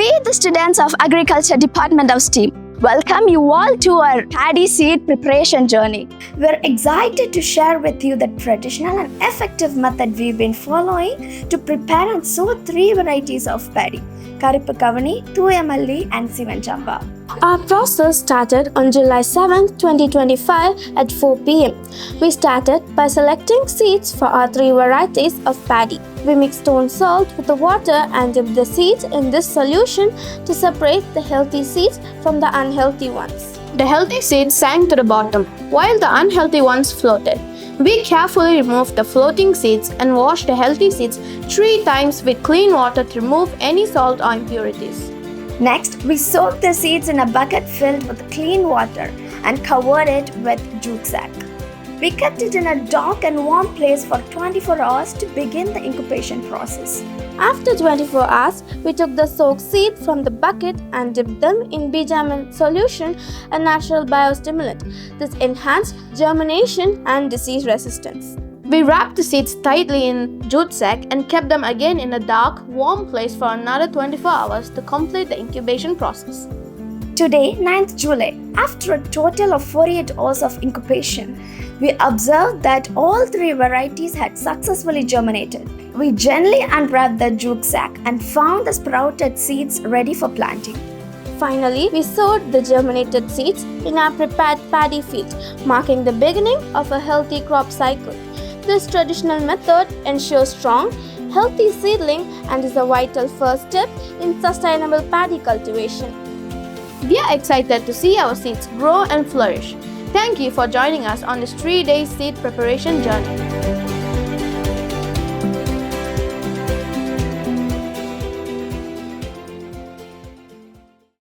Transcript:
We, the students of Agriculture Department of STEAM, welcome you all to our paddy seed preparation journey. We're excited to share with you the traditional and effective method we've been following to prepare and sow 3 varieties of paddy: Karuppu Kavuni, Thuyamalli and Sivan Champa. Our process started on July 7, 2025 at 4 pm. We started by selecting seeds for our 3 varieties of paddy. We mixed stone salt with the water and dipped the seeds in this solution to separate the healthy seeds from the unhealthy ones. The healthy seeds sank to the bottom, while the unhealthy ones floated. We carefully removed the floating seeds and washed the healthy seeds 3 times with clean water to remove any salt or impurities. Next, we soaked the seeds in a bucket filled with clean water and covered it with jute sack. We kept it in a dark and warm place for 24 hours to begin the incubation process. After 24 hours, we took the soaked seed from the bucket and dipped them in Bijamin solution, a natural biostimulant. This enhanced germination and disease resistance. We wrapped the seeds tightly in jute sack and kept them again in a dark, warm place for another 24 hours to complete the incubation process. Today, 9th July, after a total of 48 hours of incubation, we observed that all 3 varieties had successfully germinated. We gently unwrapped the jute sack and found the sprouted seeds ready for planting. Finally, we sowed the germinated seeds in our prepared paddy field, marking the beginning of a healthy crop cycle. This traditional method ensures strong, healthy seedling and is a vital first step in sustainable paddy cultivation. We are excited to see our seeds grow and flourish. Thank you for joining us on this 3-day seed preparation journey.